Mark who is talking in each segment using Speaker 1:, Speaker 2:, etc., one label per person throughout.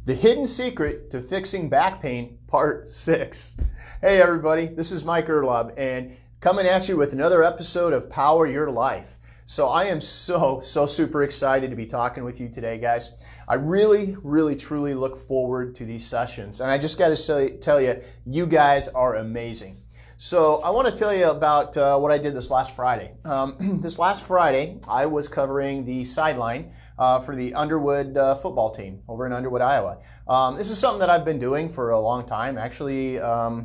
Speaker 1: The Hidden Secret to Fixing Back Pain, Part 6. Hey everybody, this is Mike Erlob, and coming at you with another episode of Power Your Life. So I am so super excited to be talking with you today, guys. I really, truly look forward to these sessions, and I just got to tell you, you guys are amazing. So I want to tell you about what I did this last Friday. This last Friday, I was covering the sideline for the Underwood football team over in Underwood, Iowa. This is something that I've been doing for a long time. Actually,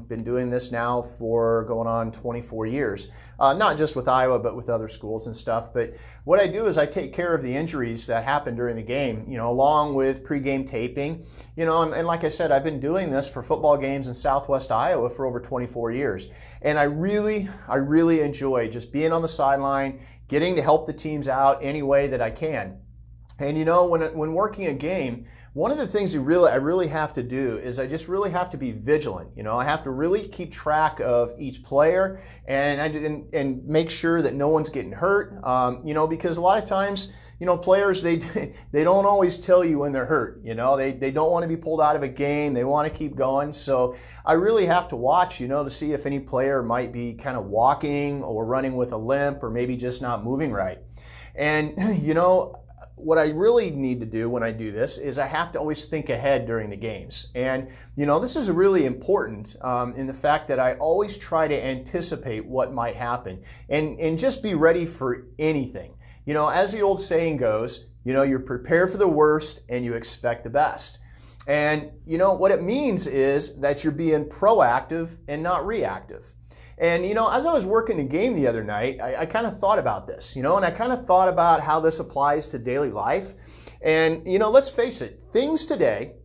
Speaker 1: been doing this now for going on 24 years. Not just with Iowa, but with other schools and stuff. But what I do is I take care of the injuries that happen during the game, along with pregame taping. And like I said, I've been doing this for football games in Southwest Iowa for over 24 years. And I really enjoy just being on the sideline, getting to help the teams out any way that I can. And when working a game, one of the things I really have to do is I just really have to be vigilant. I have to really keep track of each player and make sure that no one's getting hurt. Because a lot of times, players they don't always tell you when they're hurt. They don't want to be pulled out of a game. They want to keep going. So I really have to watch, to see if any player might be kind of walking or running with a limp or maybe just not moving right. And what I really need to do when I do this is I have to always think ahead during the games. And, this is really important in the fact that I always try to anticipate what might happen and just be ready for anything. As the old saying goes, you prepare for the worst and you expect the best. And, what it means is that you're being proactive and not reactive. And, as I was working the game the other night, I kind of thought about this, and I kind of thought about how this applies to daily life. And, let's face it, things today,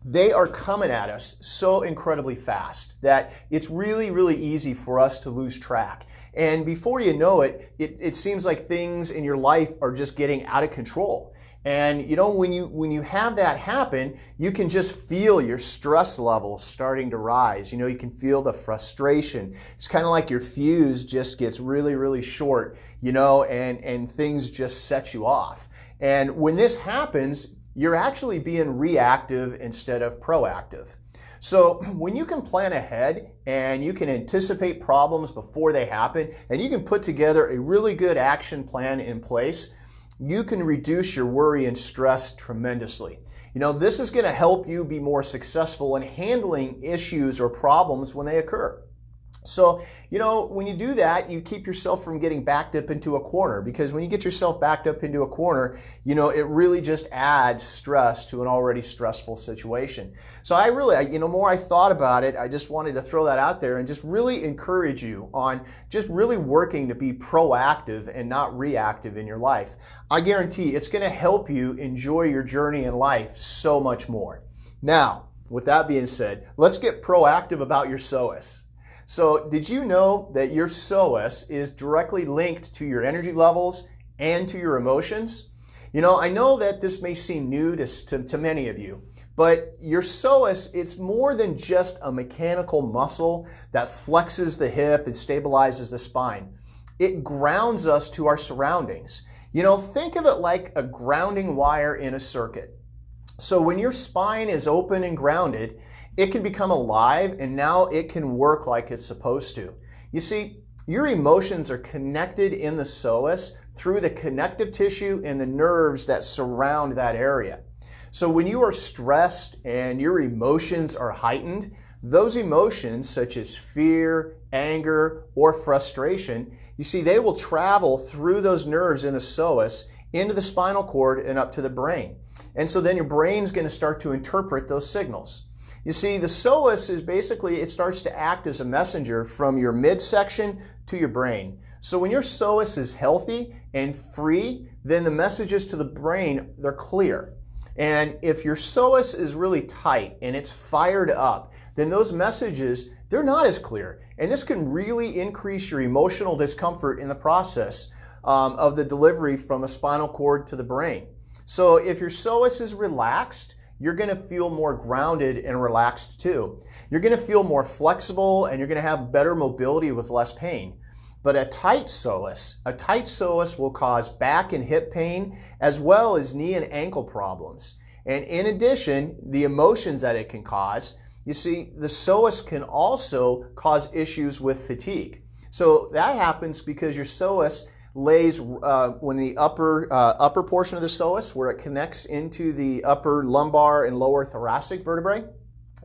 Speaker 1: they are coming at us so incredibly fast that it's really easy for us to lose track. And before you know it, it seems like things in your life are just getting out of control. And when you have that happen, you can just feel your stress levels starting to rise. You can feel the frustration. It's kind of like your fuse just gets really short, and things just set you off. And when this happens, you're actually being reactive instead of proactive. So when you can plan ahead and you can anticipate problems before they happen, and you can put together a really good action plan in place, you can reduce your worry and stress tremendously. This is going to help you be more successful in handling issues or problems when they occur. So, when you do that, you keep yourself from getting backed up into a corner, because when you get yourself backed up into a corner, it really just adds stress to an already stressful situation. So more I thought about it, I just wanted to throw that out there and just really encourage you on just really working to be proactive and not reactive in your life. I guarantee it's going to help you enjoy your journey in life so much more. Now, with that being said, let's get proactive about your Psoas. So did you know that your Psoas is directly linked to your energy levels and to your emotions? I know that this may seem new to many of you, but your Psoas, it's more than just a mechanical muscle that flexes the hip and stabilizes the spine. It grounds us to our surroundings. Think of it like a grounding wire in a circuit. So when your spine is open and grounded, it can become alive, and now it can work like it's supposed to. You see, your emotions are connected in the Psoas through the connective tissue and the nerves that surround that area. So when you are stressed and your emotions are heightened, those emotions such as fear, anger, or frustration, you see, they will travel through those nerves in the Psoas into the spinal cord and up to the brain. And so then your brain's going to start to interpret those signals. You see, the Psoas is basically, it starts to act as a messenger from your midsection to your brain. So when your Psoas is healthy and free, then the messages to the brain, they're clear. And if your Psoas is really tight and it's fired up, then those messages, they're not as clear. And this can really increase your emotional discomfort in the process of the delivery from the spinal cord to the brain. So if your Psoas is relaxed, you're going to feel more grounded and relaxed too. You're going to feel more flexible, and you're going to have better mobility with less pain. But a tight psoas will cause back and hip pain as well as knee and ankle problems. And in addition, the emotions that it can cause, you see, the psoas can also cause issues with fatigue. So that happens because your psoas lays when the upper portion of the psoas, where it connects into the upper lumbar and lower thoracic vertebrae,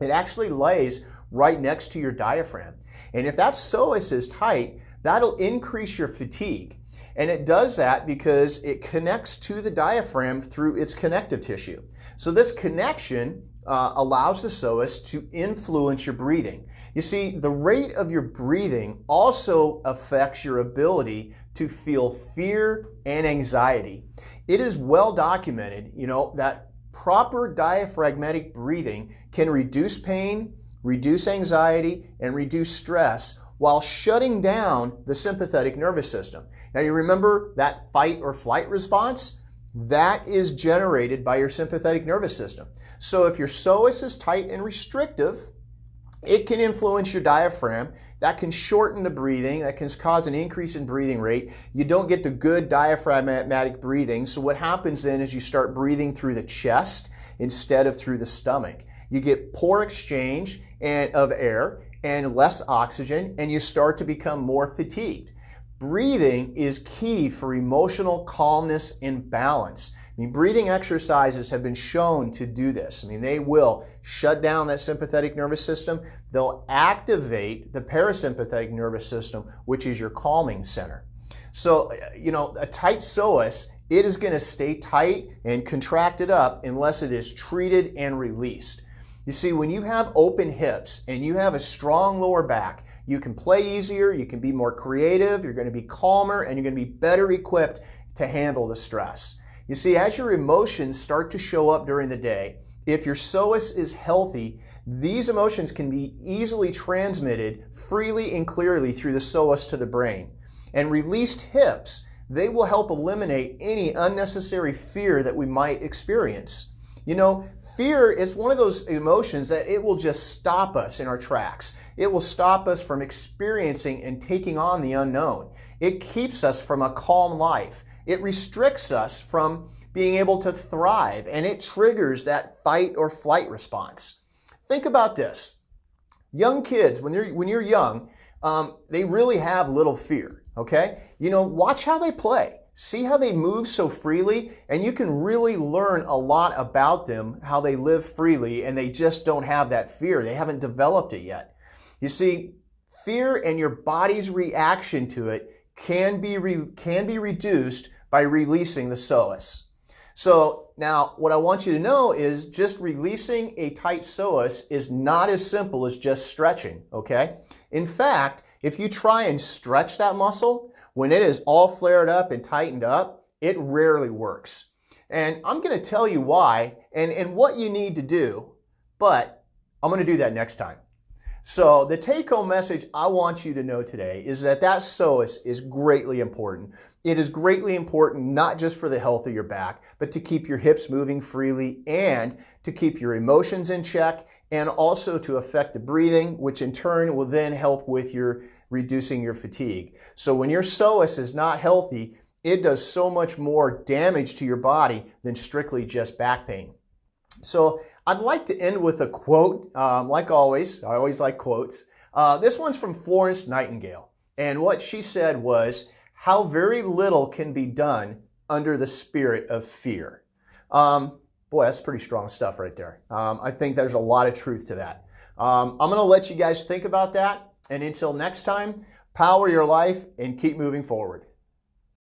Speaker 1: it actually lays right next to your diaphragm. And if that psoas is tight, that'll increase your fatigue. And it does that because it connects to the diaphragm through its connective tissue. So this connection allows the psoas to influence your breathing. You see, the rate of your breathing also affects your ability to feel fear and anxiety. It is well documented, that proper diaphragmatic breathing can reduce pain, reduce anxiety, and reduce stress while shutting down the sympathetic nervous system. Now you remember that fight or flight response? That is generated by your sympathetic nervous system. So if your psoas is tight and restrictive, it can influence your diaphragm. That can shorten the breathing. That can cause an increase in breathing rate. You don't get the good diaphragmatic breathing. So what happens then is you start breathing through the chest instead of through the stomach. You get poor exchange of air and less oxygen, and you start to become more fatigued. Breathing is key for emotional calmness and balance. Breathing exercises have been shown to do this. They will shut down that sympathetic nervous system. They'll activate the parasympathetic nervous system, which is your calming center. So, a tight psoas, it is going to stay tight and contracted up unless it is treated and released. You see, when you have open hips and you have a strong lower back, you can play easier, you can be more creative, you're going to be calmer, and you're going to be better equipped to handle the stress. You see, as your emotions start to show up during the day, if your psoas is healthy, these emotions can be easily transmitted freely and clearly through the psoas to the brain. And released hips, they will help eliminate any unnecessary fear that we might experience. Fear is one of those emotions that it will just stop us in our tracks. It will stop us from experiencing and taking on the unknown. It keeps us from a calm life. It restricts us from being able to thrive, and it triggers that fight or flight response. Think about this. Young kids, when you're young, they really have little fear, okay? Watch how they play. See how they move so freely, and you can really learn a lot about them, how they live freely, and they just don't have that fear. They haven't developed it yet. You see, fear and your body's reaction to it can be reduced by releasing the psoas. So now what I want you to know is just releasing a tight psoas is not as simple as just stretching, okay? In fact, if you try and stretch that muscle, when it is all flared up and tightened up, it rarely works. And I'm going to tell you why and what you need to do, but I'm going to do that next time. So the take-home message I want you to know today is that psoas is greatly important. It is greatly important not just for the health of your back, but to keep your hips moving freely and to keep your emotions in check, and also to affect the breathing, which in turn will then help with your reducing your fatigue. So when your psoas is not healthy, it does so much more damage to your body than strictly just back pain. So I'd like to end with a quote, like always. I always like quotes. This one's from Florence Nightingale. And what she said was, "How very little can be done under the spirit of fear." Boy, that's pretty strong stuff right there. I think there's a lot of truth to that. I'm going to let you guys think about that. And until next time, power your life and keep moving forward.